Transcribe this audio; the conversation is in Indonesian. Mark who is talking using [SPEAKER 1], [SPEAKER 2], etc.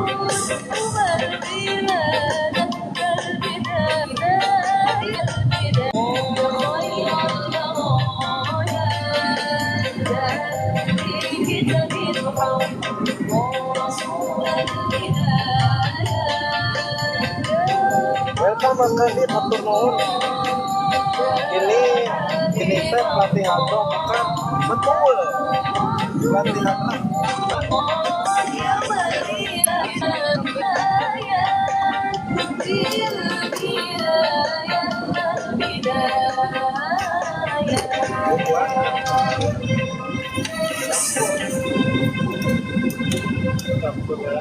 [SPEAKER 1] Welcome Mas Kadit, matur nuwun. Ini teh pelatihan dong, bukan betul pelatihan lah. Campur ya.